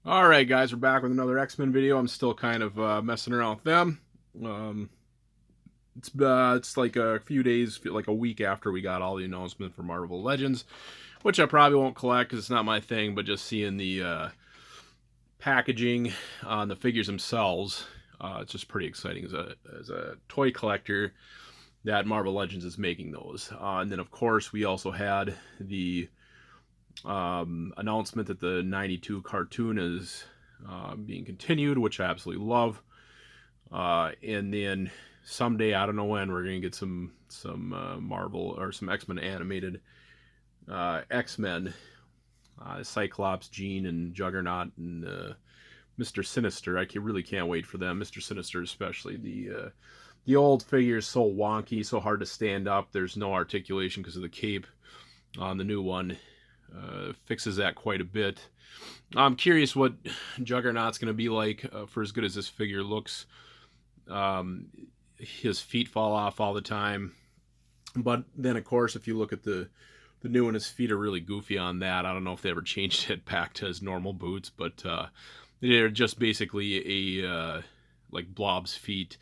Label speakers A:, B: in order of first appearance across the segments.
A: Alright guys, we're back with another X-Men video. I'm still kind of messing around with them. Um, it's like a few days, like a week after we got all the announcement for Marvel Legends, which I probably won't collect because it's not my thing, but just seeing the packaging on the figures themselves, it's just pretty exciting as a toy collector that Marvel Legends is making those. And then of course we also had the announcement that the 92 cartoon is being continued, which I absolutely love. And then someday, I don't know when, we're gonna get some Marvel or some X-Men animated X-Men, Cyclops, Jean, and Juggernaut, and Mr. Sinister. Really can't wait for them. Mr. Sinister, especially the old figure is so wonky, so hard to stand up. There's no articulation because of the cape. On the new one, fixes that quite a bit. I'm curious what Juggernaut's going to be like for as good as this figure looks. His feet fall off all the time, but then of course if you look at the new one, his feet are really goofy on that. I don't know if they ever changed it back to his normal boots, but they're just basically a like Blob's feet.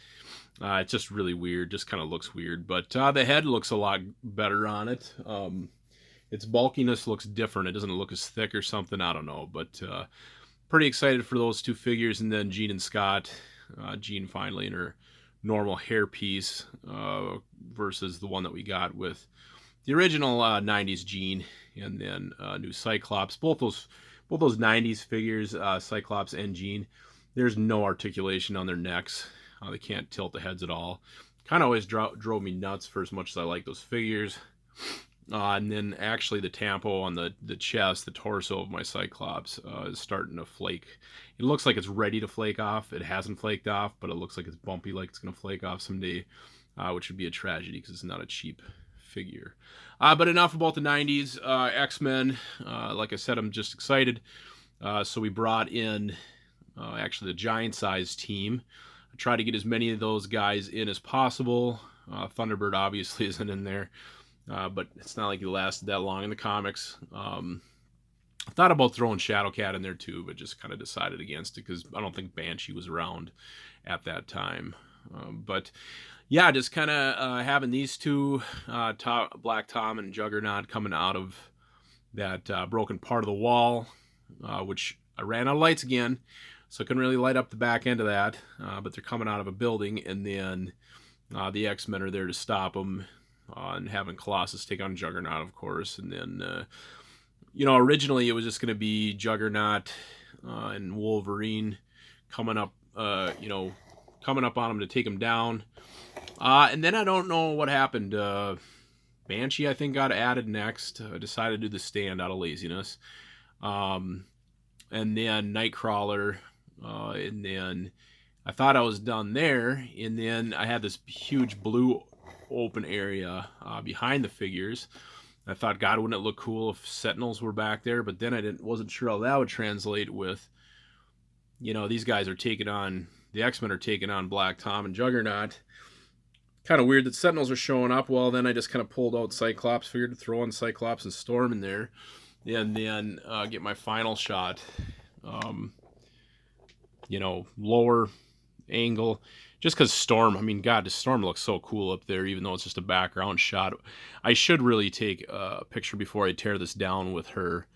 A: It's just really weird. Just kind of looks weird, but the head looks a lot better on it. Its bulkiness looks different. It doesn't look as thick or something. I don't know, but pretty excited for those two figures. And then Jean and Scott. Jean finally in her normal hairpiece versus the one that we got with the original 90s Jean, and then new Cyclops. Both those 90s figures, Cyclops and Jean, there's no articulation on their necks. They can't tilt the heads at all. Kind of always drove me nuts for as much as I like those figures. And then actually the tampo on the chest, the torso of my Cyclops is starting to flake. It looks like it's ready to flake off. It hasn't flaked off, but it looks like it's bumpy, like it's going to flake off someday, which would be a tragedy because it's not a cheap figure. But enough about the 90s. X-Men, like I said, I'm just excited. So we brought in actually the giant-sized team. I tried to get as many of those guys in as possible. Thunderbird obviously isn't in there. But it's not like he lasted that long in the comics. I thought about throwing Shadowcat in there too, but just kind of decided against it because I don't think Banshee was around at that time. But yeah, just kind of having these two, Black Tom and Juggernaut, coming out of that broken part of the wall, which I ran out of lights again, so I couldn't really light up the back end of that. But they're coming out of a building, and then the X-Men are there to stop them. And having Colossus take on Juggernaut, of course. And then, originally it was just going to be Juggernaut and Wolverine coming up, coming up on him to take him down. And then I don't know what happened. Banshee, I think, got added next. Decided to do the stand out of laziness. And then Nightcrawler. And then I thought I was done there. And then I had this huge blue open area behind the figures. I thought, God, wouldn't it look cool if Sentinels were back there? But then wasn't sure how that would translate with, these guys are taking on, the X-Men are taking on Black Tom and Juggernaut. Kind of weird that Sentinels are showing up. Well, then I just kind of pulled out Cyclops, figured to throw in Cyclops and Storm in there, and then get my final shot, lower angle. Just because Storm, God, the Storm looks so cool up there, even though it's just a background shot. I should really take a picture before I tear this down with her,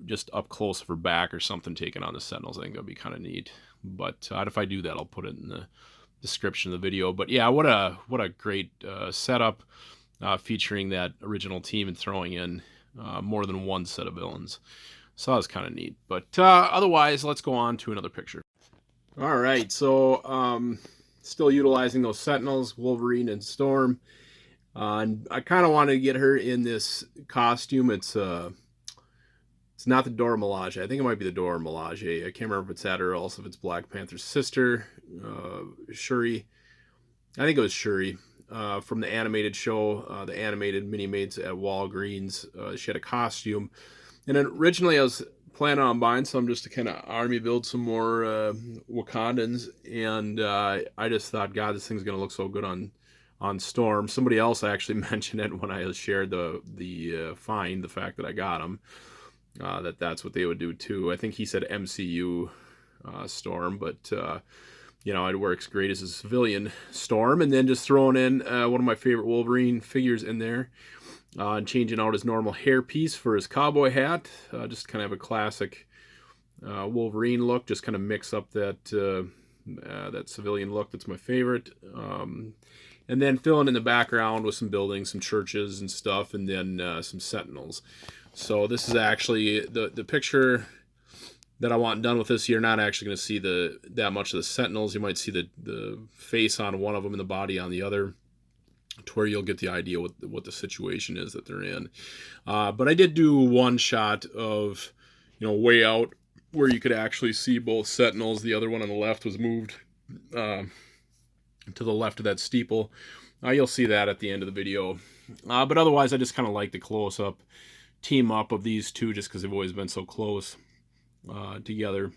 A: just up close of her back or something, taking on the Sentinels. I think that'd be kind of neat. But if I do that, I'll put it in the description of the video. But yeah, what a great setup, featuring that original team and throwing in more than one set of villains. So that was kind of neat. But otherwise, let's go on to another picture. All right, so still utilizing those Sentinels, Wolverine and Storm. And I kind of want to get her in this costume. It's not the Dora Milaje. I think it might be the Dora Milaje. I can't remember if it's that or else if it's Black Panther's sister, Shuri. I think it was Shuri from the animated show, the animated mini-mates at Walgreens. She had a costume. And then originally I was planning on buying some just to kind of army build some more Wakandans, and I just thought, God, this thing's gonna look so good on Storm. Somebody else actually mentioned it when I shared the find, the fact that I got them, that's what they would do too. I think he said MCU Storm, but it works great as a civilian Storm. And then just throwing in one of my favorite Wolverine figures in there, and changing out his normal hairpiece for his cowboy hat. Just kind of a classic Wolverine look. Just kind of mix up that civilian look. That's my favorite. And then filling in the background with some buildings, some churches and stuff, and then some Sentinels. So this is actually the picture that I want done with this. You're not actually going to see that much of the Sentinels. You might see the face on one of them and the body on the other, to where you'll get the idea what the situation is that they're in. But I did do one shot of, way out where you could actually see both Sentinels. The other one on the left was moved to the left of that steeple. You'll see that at the end of the video. But otherwise, I just kind of like the close-up team up of these two, just because they've always been so close together.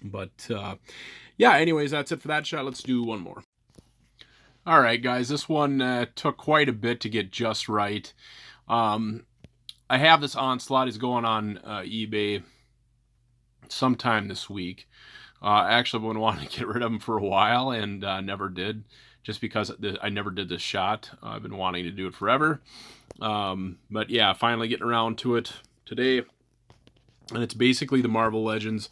A: But yeah, anyways, that's it for that shot. Let's do one more. All right, guys, this one took quite a bit to get just right. I have this Onslaught. He's going on eBay sometime this week. Actually, I've been wanting to get rid of him for a while and never did, just because I never did this shot. I've been wanting to do it forever. But yeah, finally getting around to it today. And it's basically the Marvel Legends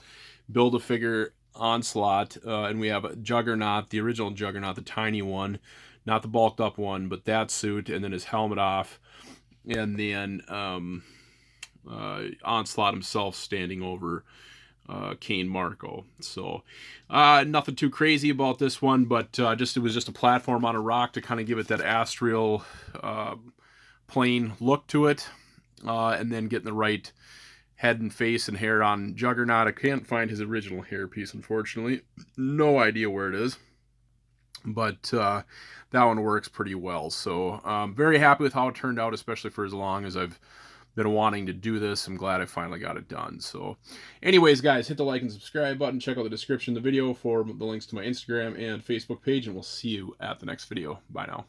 A: Build-A-Figure Onslaught. And we have a Juggernaut, the original Juggernaut, the tiny one. Not the bulked up one, but that suit, and then his helmet off. And then Onslaught himself standing over Kane Marco. So nothing too crazy about this one, but it was just a platform on a rock to kind of give it that astral plane look to it, and then getting the right head and face and hair on Juggernaut. I can't find his original hairpiece, unfortunately. No idea where it is, but that one works pretty well. So I'm very happy with how it turned out, especially for as long as I've been wanting to do this. I'm glad I finally got it done. So anyways, guys, hit the like and subscribe button. Check out the description of the video for the links to my Instagram and Facebook page, and we'll see you at the next video. Bye now.